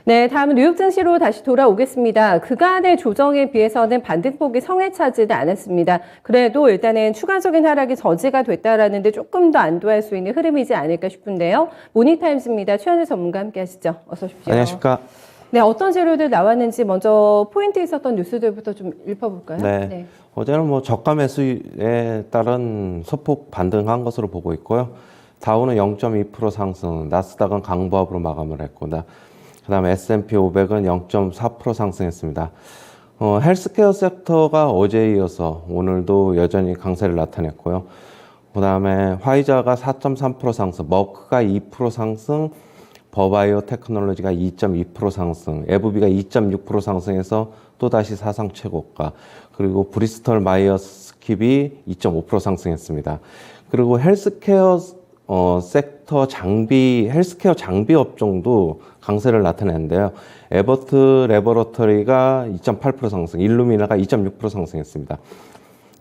네, 다음은 뉴욕 증시로 다시 돌아오겠습니다. 그간의 조정에 비해서는 반등폭이 성에 차지는 않았습니다. 그래도 일단은 추가적인 하락이 저지가 됐다라는 데 조금 더 안도할 수 있는 흐름이지 않을까 싶은데요. 모닝타임즈입니다. 최현재 전문가 함께 하시죠. 어서 오십시오. 안녕하십니까. 네, 어떤 재료들 나왔는지 먼저 포인트 있었던 뉴스들부터 좀 읊어볼까요? 네. 어제는 뭐 저가 매수에 따른 소폭 반등한 것으로 보고 있고요. 다우는 0.2% 상승, 나스닥은 강보합으로 마감을 했고, 그다음에 S&P 500은 0.4% 상승했습니다. 헬스케어 섹터가 어제에 이어서 오늘도 여전히 강세를 나타냈고요. 그다음에 화이자가 4.3% 상승, 머크가 2% 상승, 버바이오 테크놀로지가 2.2% 상승, 에브비가 2.6% 상승해서 또다시 사상 최고가, 그리고 브리스털 마이어스 스킵이 2.5% 상승했습니다. 그리고 헬스케어 섹터 헬스케어 장비 업종도 강세를 나타냈는데요. 에버트 레버러터리가 2.8% 상승, 일루미나가 2.6% 상승했습니다.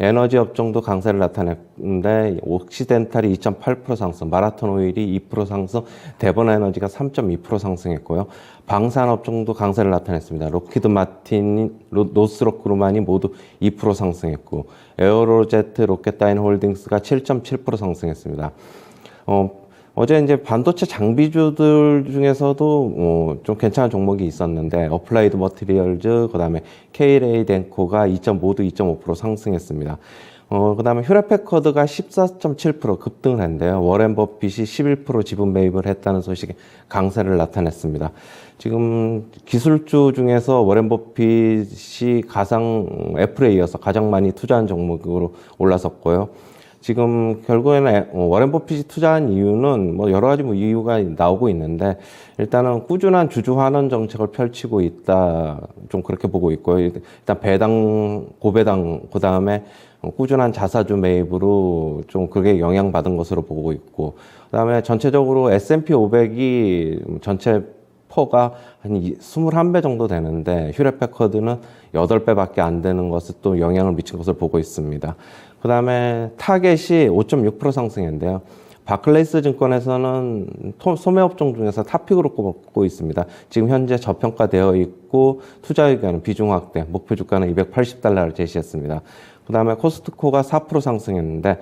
에너지 업종도 강세를 나타냈는데 옥시덴탈이 2.8% 상승, 마라톤 오일이 2% 상승, 데번 에너지가 3.2% 상승했고요. 방산 업종도 강세를 나타냈습니다. 록히드 마틴, 노스록 그루만이 모두 2% 상승했고, 에어로제트 로켓다인 홀딩스가 7.7% 상승했습니다. 어제 이제 반도체 장비주들 중에서도 좀 괜찮은 종목이 있었는데, 어플라이드 머티리얼즈, 그 다음에 KLA 덴코가 모두 2.5% 상승했습니다. 그 다음에 휴레패커드가 14.7% 급등을 했는데요. 워렌 버핏이 11% 지분 매입을 했다는 소식에 강세를 나타냈습니다. 지금 기술주 중에서 워렌 버핏이 애플에 이어서 가장 많이 투자한 종목으로 올라섰고요. 지금 결국에는 워렌 버핏이 투자한 이유는 뭐 여러 가지 이유가 나오고 있는데, 일단은 꾸준한 주주 환원 정책을 펼치고 있다, 좀 그렇게 보고 있고요. 일단 배당, 고배당, 그 다음에 꾸준한 자사주 매입으로 좀 그게 영향받은 것으로 보고 있고, 그 다음에 전체적으로 S&P 500이 전체 퍼가 한 21배 정도 되는데, 휴레패커드는 8배밖에 안 되는 것을 또 영향을 미친 것을 보고 있습니다. 그 다음에 타겟이 5.6% 상승했는데요. 바클레이스 증권에서는 소매업종 중에서 탑픽으로 꼽고 있습니다. 지금 현재 저평가되어 있고, 투자 의견은 비중 확대, 목표 주가는 $280를 제시했습니다. 그 다음에 코스트코가 4% 상승했는데,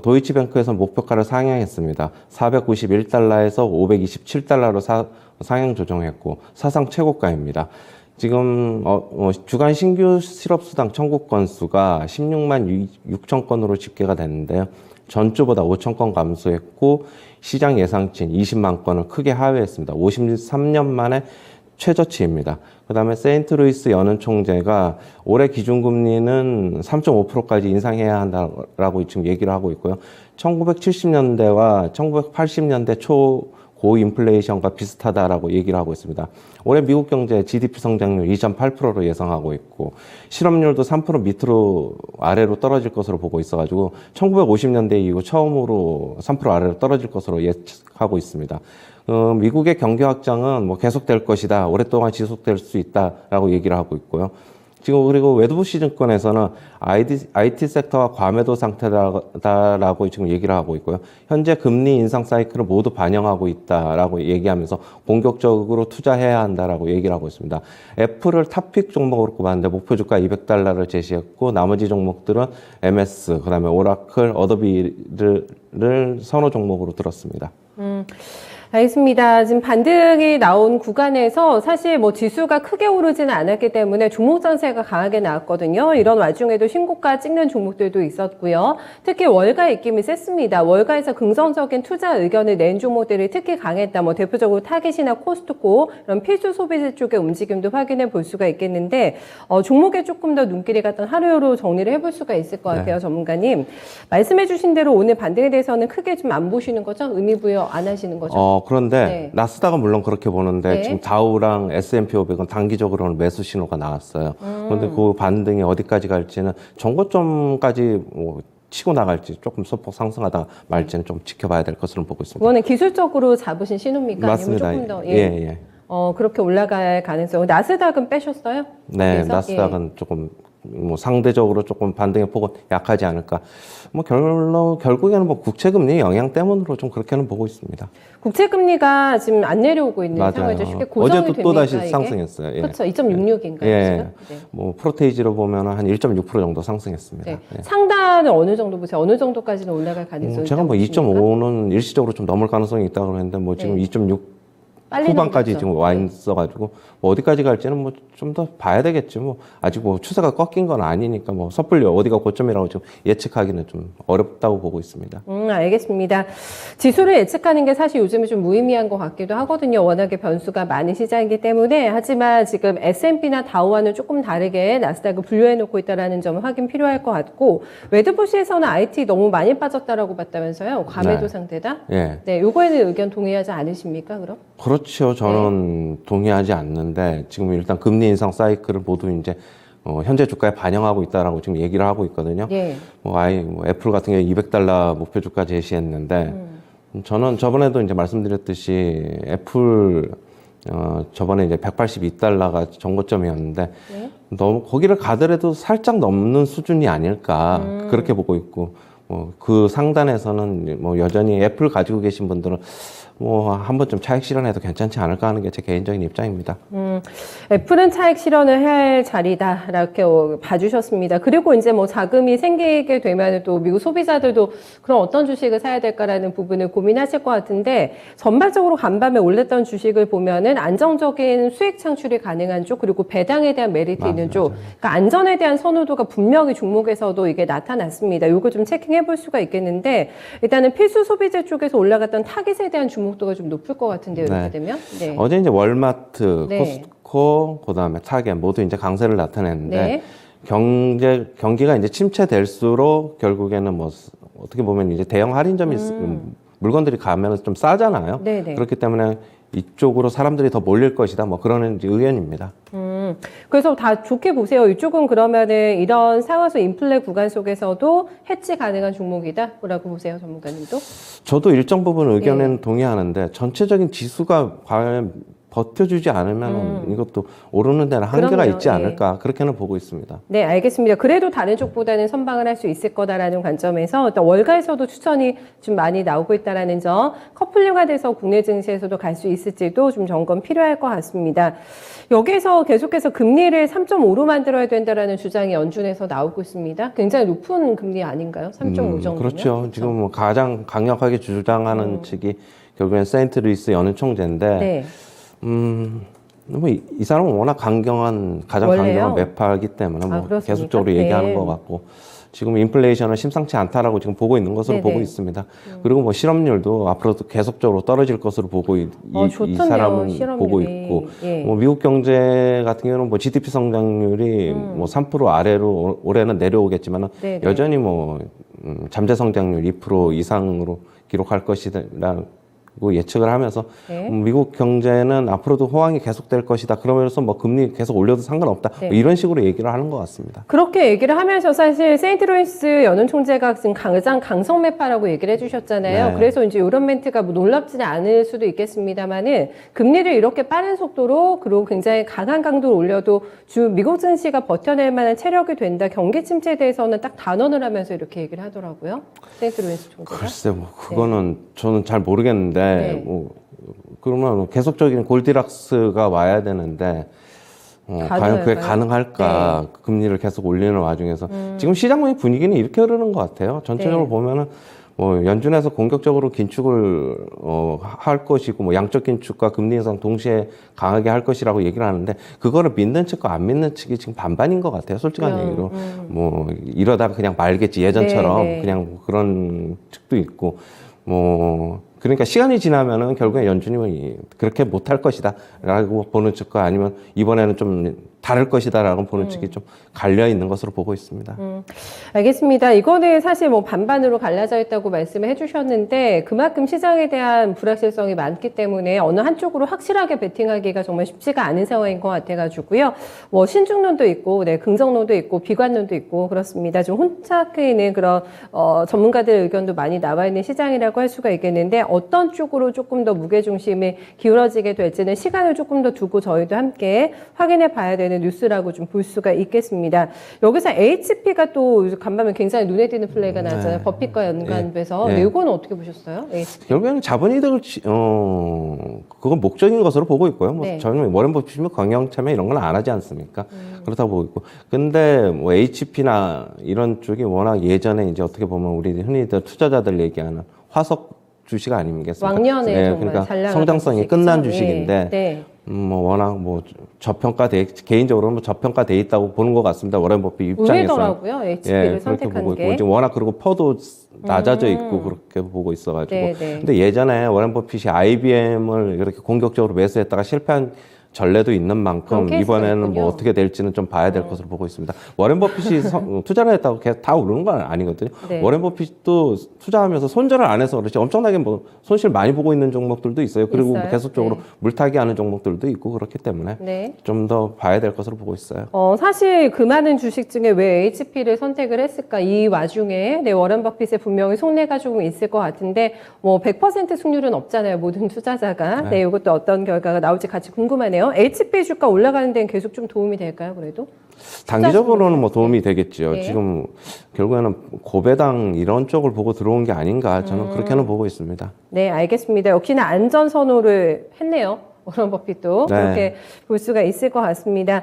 도이치뱅크에서 목표가를 상향했습니다. $491에서 $527로 상향 조정했고, 사상 최고가입니다. 지금 주간 신규 실업수당 청구 건수가 16만 6천 건으로 집계가 됐는데요. 전주보다 5천 건 감소했고, 시장 예상치인 20만 건을 크게 하회했습니다. 53년 만에 최저치입니다. 그 다음에 세인트루이스 연은 총재가 올해 기준금리는 3.5%까지 인상해야 한다라고 지금 얘기를 하고 있고요. 1970년대와 1980년대 초 고인플레이션과 비슷하다라고 얘기를 하고 있습니다. 올해 미국 경제 GDP 성장률 2.8%로 예상하고 있고, 실업률도 3% 밑으로 아래로 떨어질 것으로 보고 있어가지고 1950년대 이후 처음으로 3% 아래로 떨어질 것으로 예측하고 있습니다. 미국의 경기 확장은 뭐 계속될 것이다, 오랫동안 지속될 수 있다라고 얘기를 하고 있고요. 지금 그리고 웨드부시 증권에서는 IT 섹터가 과매도 상태다라고 지금 얘기를 하고 있고요. 현재 금리 인상 사이클을 모두 반영하고 있다라고 얘기하면서 본격적으로 투자해야 한다라고 얘기를 하고 있습니다. 애플을 탑픽 종목으로 꼽았는데 목표 주가 $200를 제시했고, 나머지 종목들은 MS, 그다음에 오라클, 어도비를 선호 종목으로 들었습니다. 알겠습니다. 지금 반등이 나온 구간에서 사실 뭐 지수가 크게 오르지는 않았기 때문에 종목 전세가 강하게 나왔거든요. 이런 와중에도 신고가 찍는 종목들도 있었고요. 특히 월가 입김이 셌습니다. 월가에서 긍정적인 투자 의견을 낸 종목들이 특히 강했다. 뭐 대표적으로 타겟이나 코스트코 이런 필수 소비재 쪽의 움직임도 확인해 볼 수가 있겠는데, 종목에 조금 더 눈길이 갔던 하루로 정리를 해볼 수가 있을 것 같아요. 네. 전문가님. 말씀해 주신 대로 오늘 반등에 대해서는 크게 좀 안 보시는 거죠? 의미 부여 안 하시는 거죠? 그런데 네. 나스닥은 물론 그렇게 보는데, 네. 지금 다우랑 S&P 500은 단기적으로는 매수 신호가 나왔어요. 그런데 그 반등이 어디까지 갈지는 정고점까지 치고 나갈지, 조금 소폭 상승하다 말지는 좀 지켜봐야 될 것으로 보고 있습니다. 그거는 기술적으로 잡으신 신호입니까? 맞습니다. 아니면 조금 더 예. 그렇게 올라갈 가능성. 나스닥은 빼셨어요? 네, 그래서? 나스닥은 조금 뭐 상대적으로 조금 반등의 폭은 약하지 않을까. 뭐 결국에는 뭐 국채금리 영향 때문으로 좀 그렇게는 보고 있습니다. 국채 금리가 지금 안 내려오고 있는 맞아요. 상황이죠. 쉽게 고정이 어제도 됩니까, 또 다시 이게? 상승했어요. 예. 그렇죠. 2.66인가요? 예. 지금? 네. 뭐 프로테이지로 보면 한 1.6% 정도 상승했습니다. 네. 예. 상단은 어느 정도 보세요? 어느 정도까지는 올라갈 가능성이 제가 뭐 있다고 보십니까? 2.5는 일시적으로 좀 넘을 가능성이 있다고 그랬는데 뭐 지금 네. 2.6 빨리 후반까지 넘겼죠. 지금 와 네. 있어가지고 뭐 어디까지 갈지는 뭐 좀 더 봐야 되겠지. 뭐 아직 뭐 추세가 꺾인 건 아니니까 뭐 섣불리 어디가 고점이라고 지금 예측하기는 좀 어렵다고 보고 있습니다. 알겠습니다. 지수를 예측하는 게 사실 요즘에 좀 무의미한 것 같기도 하거든요. 워낙에 변수가 많은 시장이기 때문에. 하지만 지금 S&P나 다우와는 조금 다르게 나스닥을 분류해 놓고 있다는 점은 확인 필요할 것 같고, 웨드부시에서는 IT 너무 많이 빠졌다라고 봤다면서요. 과매도 네. 상태다? 예. 네, 요거에는 의견 동의하지 않으십니까, 그럼? 그렇죠. 저는 동의하지 않는데 지금 일단 금리 인상 사이클을 모두 이제 현재 주가에 반영하고 있다라고 지금 얘기를 하고 있거든요. 예. 뭐 애플 같은 경우에 $200 목표 주가 제시했는데 저는 저번에도 이제 말씀드렸듯이 애플 저번에 이제 $182가 정고점이었는데 네. 너무 거기를 가더라도 살짝 넘는 수준이 아닐까 그렇게 보고 있고 그 상단에서는 뭐 여전히 애플 가지고 계신 분들은 뭐 한 번쯤 차익 실현해도 괜찮지 않을까 하는 게 제 개인적인 입장입니다. 애플은 차익 실현을 할 자리다 이렇게 봐주셨습니다. 그리고 이제 뭐 자금이 생기게 되면 또 미국 소비자들도 그럼 어떤 주식을 사야 될까라는 부분을 고민하실 것 같은데, 전반적으로 간밤에 올랐던 주식을 보면은 안정적인 수익 창출이 가능한 쪽, 그리고 배당에 대한 메리트 있는 쪽, 그러니까 안전에 대한 선호도가 분명히 종목에서도 이게 나타났습니다. 요거 좀 체킹해 볼 수가 있겠는데, 일단은 필수 소비재 쪽에서 올라갔던 타깃에 대한 주목도가 좀 높을 것 같은데요. 이렇게 네. 되면. 네. 어제 이제 월마트, 네. 코스트코, 그다음에 타겟 모두 이제 강세를 나타냈는데 네. 경기가 이제 침체될수록 결국에는 뭐 어떻게 보면 이제 대형 할인점이 물건들이 가면 좀 싸잖아요. 네네. 그렇기 때문에 이쪽으로 사람들이 더 몰릴 것이다. 뭐 그런 이제 의견입니다. 그래서 다 좋게 보세요. 이쪽은 그러면은 이런 상황에서 인플레 구간 속에서도 해치 가능한 종목이다라고 보세요, 전문가님도? 저도 일정 부분 의견에는 동의하는데 전체적인 지수가 과연 버텨주지 않으면 이것도 오르는 데는 한계가 그럼요. 있지 예. 않을까 그렇게는 보고 있습니다. 네, 알겠습니다. 그래도 다른 쪽보다는 선방을 할 수 있을 거다라는 관점에서 일단 월가에서도 추천이 좀 많이 나오고 있다라는 점, 커플링화 돼서 국내 증시에서도 갈 수 있을지도 좀 점검 필요할 것 같습니다. 여기에서 계속해서 금리를 3.5로 만들어야 된다라는 주장이 연준에서 나오고 있습니다. 굉장히 높은 금리 아닌가요? 3.5 정도면? 그렇죠. 지금 뭐 가장 강력하게 주장하는 측이 결국엔 세인트루이스 연은 총재인데 네. 이 사람은 워낙 가장 원래요? 강경한 매파이기 때문에 뭐 그렇습니까? 계속적으로 네. 얘기하는 것 같고 지금 인플레이션은 심상치 않다라고 지금 보고 있는 것으로 네네. 보고 있습니다. 그리고 뭐 실업률도 앞으로도 계속적으로 떨어질 것으로 보고 이 좋던데요, 사람은 실업률이. 보고 있고 예. 뭐 미국 경제 같은 경우는 뭐 GDP 성장률이 뭐 3% 아래로 올해는 내려오겠지만 네네. 여전히 뭐 잠재 성장률 2% 이상으로 기록할 것이라고 예측을 하면서 네. 미국 경제는 앞으로도 호황이 계속될 것이다. 그러면서 뭐 금리 계속 올려도 상관없다. 네. 뭐 이런 식으로 얘기를 하는 것 같습니다. 그렇게 얘기를 하면서 사실 세인트루이스 연은 총재가 지금 가장 강성 매파라고 얘기를 해주셨잖아요. 네. 그래서 이제 이런 멘트가 뭐 놀랍지는 않을 수도 있겠습니다만은 금리를 이렇게 빠른 속도로 그리고 굉장히 강한 강도로 올려도 미국 증시가 버텨낼 만한 체력이 된다. 경기 침체에 대해서는 딱 단언을 하면서 이렇게 얘기를 하더라고요. 세인트루이스 총재가. 글쎄, 뭐 그거는 저는 잘 모르겠는데 네. 뭐 그러면 계속적인 골디락스가 와야 되는데 과연 그게 가능할까? 네. 금리를 계속 올리는 와중에서 지금 시장 분위기는 이렇게 흐르는 것 같아요. 전체적으로 네. 보면은 뭐 연준에서 공격적으로 긴축을 할 것이고 뭐 양적 긴축과 금리 인상 동시에 강하게 할 것이라고 얘기를 하는데 그거를 믿는 측과 안 믿는 측이 지금 반반인 것 같아요. 솔직한 얘기로 뭐 이러다가 그냥 말겠지 예전처럼 네, 네. 그냥 그런 측도 있고 뭐 그러니까 시간이 지나면은 결국에 연준이 그렇게 못할 것이다라고 보는 측과 아니면 이번에는 좀 다를 것이다라고 보는 측이 좀 갈려 있는 것으로 보고 있습니다. 알겠습니다. 이거는 사실 뭐 반반으로 갈라져 있다고 말씀을 해주셨는데 그만큼 시장에 대한 불확실성이 많기 때문에 어느 한쪽으로 확실하게 베팅하기가 정말 쉽지가 않은 상황인 것 같아가지고요. 뭐 신중론도 있고, 네, 긍정론도 있고, 비관론도 있고 그렇습니다. 좀 혼잡해 있는 그런 전문가들의 의견도 많이 나와 있는 시장이라고 할 수가 있겠는데 어떤 쪽으로 조금 더 무게중심이 기울어지게 될지는 시간을 조금 더 두고 저희도 함께 확인해 봐야 되는 뉴스라고 좀 볼 수가 있겠습니다. 여기서 HP가 또 간밤에 굉장히 눈에 띄는 플레이가 나왔잖아요. 버핏과 연관돼서. 네. 이건 어떻게 보셨어요? HP? 결국에는 자본이득을 그건 목적인 것으로 보고 있고요. 뭐 네. 저는 워렌 버핏이면 경영 참여 이런 건 안 하지 않습니까? 그렇다고 보고 있고. 근데 뭐 HP나 이런 쪽이 워낙 예전에 이제 어떻게 보면 우리 흔히들 투자자들 얘기하는 화석 주식 아니겠습니까? 왕년에 정말 그러니까 잘 나가던 성장성이 주식이죠. 끝난 주식인데 네. 뭐 워낙 뭐 개인적으로는 뭐 저평가돼 있다고 보는 것 같습니다. 워렌 버핏 입장에서. 의외더라고요. HP를 그렇게 선택한 보고 게. 있고 지금 워낙 그리고 퍼도 낮아져 있고 그렇게 보고 있어가지고. 네. 근데 예전에 워렌 버핏이 IBM을 이렇게 공격적으로 매수했다가 실패한 전례도 있는 만큼 그런 이번에는 있군요. 뭐 어떻게 될지는 좀 봐야 될 것으로 보고 있습니다. 워렌 버핏이 투자를 했다고 계속 다 오르는 건 아니거든요. 네. 워렌 버핏도 투자하면서 손절을 안 해서 그렇지 엄청나게 뭐 손실 많이 보고 있는 종목들도 있어요. 그리고 있어요? 계속적으로 네. 물타기 하는 종목들도 있고 그렇기 때문에 네. 좀 더 봐야 될 것으로 보고 있어요. 사실 그 많은 주식 중에 왜 HP를 선택을 했을까? 이 와중에 워렌 버핏의 분명히 속내가 조금 있을 것 같은데 뭐 100% 승률은 없잖아요. 모든 투자자가. 네, 이것도 어떤 결과가 나올지 같이 궁금하네요. HP 주가 올라가는 데는 계속 좀 도움이 될까요, 그래도? 단기적으로는 뭐 도움이 되겠죠. 네. 지금 결국에는 고배당 이런 쪽을 보고 들어온 게 아닌가 저는 그렇게는 보고 있습니다. 네, 알겠습니다. 역시나 안전 선호를 했네요. 워런 버핏도 네. 그렇게 볼 수가 있을 것 같습니다.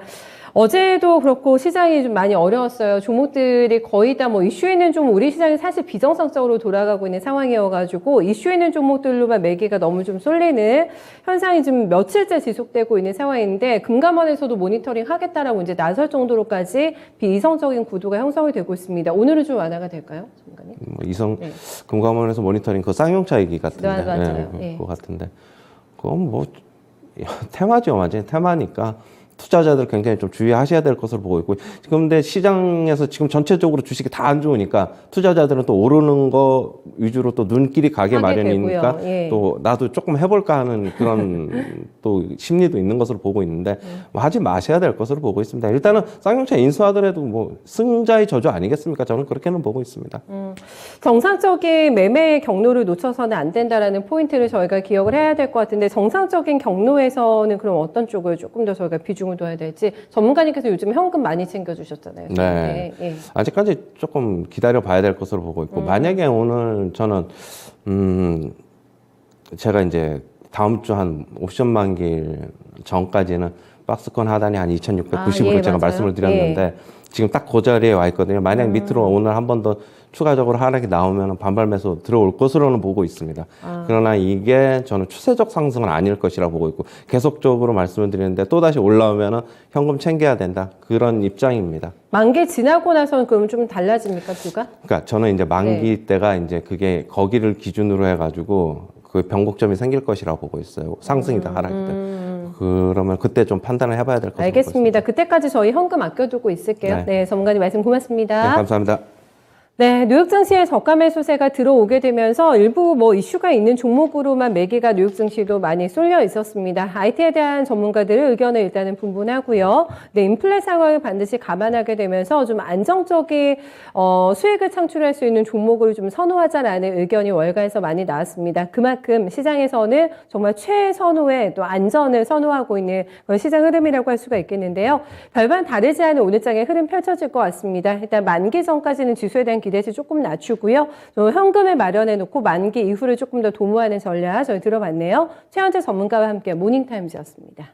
어제도 그렇고 시장이 좀 많이 어려웠어요. 종목들이 거의 다 뭐 이슈에는 좀 우리 시장이 사실 비정상적으로 돌아가고 있는 상황이어가지고 이슈에는 종목들로만 매기가 너무 좀 쏠리는 현상이 지금 며칠째 지속되고 있는 상황인데 금감원에서도 모니터링 하겠다라고 이제 나설 정도로까지 비이성적인 구도가 형성이 되고 있습니다. 오늘은 좀 완화가 될까요, 전문가님? 이성 네. 금감원에서 모니터링 그 쌍용차 얘기 같은데, 네, 맞아요. 네. 그거 같은데, 그건 뭐 테마죠, 완전히 테마니까. 투자자들 굉장히 좀 주의하셔야 될 것으로 보고 있고 지금 근데 시장에서 지금 전체적으로 주식이 다 안 좋으니까 투자자들은 또 오르는 거 위주로 또 눈길이 가게 마련이니까 예. 또 나도 조금 해볼까 하는 그런 또 심리도 있는 것으로 보고 있는데 뭐 하지 마셔야 될 것으로 보고 있습니다. 일단은 쌍용차 인수하더라도 뭐 승자의 저주 아니겠습니까? 저는 그렇게는 보고 있습니다. 정상적인 매매의 경로를 놓쳐서는 안 된다라는 포인트를 저희가 기억을 해야 될 것 같은데 정상적인 경로에서는 그럼 어떤 쪽을 조금 더 저희가 비중을 둬야 될지 전문가님께서 요즘 현금 많이 챙겨주셨잖아요. 네. 예. 아직까지 조금 기다려 봐야 될 것으로 보고 있고 만약에 오늘 저는 제가 이제 다음 주 한 옵션 만기일 전까지는 박스권 하단이 한 2,690으로 예, 제가 맞아요. 말씀을 드렸는데 지금 딱 그 자리에 와 있거든요. 만약 밑으로 오늘 한 번 더 추가적으로 하락이 나오면 반발 매수 들어올 것으로는 보고 있습니다. 그러나 이게 저는 추세적 상승은 아닐 것이라 보고 있고 계속적으로 말씀을 드리는데 또다시 올라오면은 현금 챙겨야 된다. 그런 입장입니다. 만기 지나고 나서는 그럼 좀 달라집니까, 주가? 그러니까 저는 이제 만기 때가 이제 그게 거기를 기준으로 해가지고 그 변곡점이 생길 것이라고 보고 있어요. 상승이다 하락이다. 그러면 그때 좀 판단을 해봐야 될 것 같습니다. 알겠습니다. 그때까지 저희 현금 아껴두고 있을게요. 네, 전문가님 말씀 고맙습니다. 네, 감사합니다. 네, 뉴욕 증시에 저가 매수세가 들어오게 되면서 일부 뭐 이슈가 있는 종목으로만 매기가 뉴욕 증시도 많이 쏠려 있었습니다. IT에 대한 전문가들의 의견을 일단은 분분하고요. 네, 인플레 상황을 반드시 감안하게 되면서 좀 안정적인 수익을 창출할 수 있는 종목을 좀 선호하자라는 의견이 월가에서 많이 나왔습니다. 그만큼 시장에서는 정말 최선호의 또 안전을 선호하고 있는 그런 시장 흐름이라고 할 수가 있겠는데요. 별반 다르지 않은 오늘장의 흐름 펼쳐질 것 같습니다. 일단 만기 전까지는 지수에 대한 기대치 조금 낮추고요. 현금을 마련해 놓고 만기 이후를 조금 더 도모하는 전략 저희 들어봤네요. 최현재 전문가와 함께 모닝타임즈였습니다.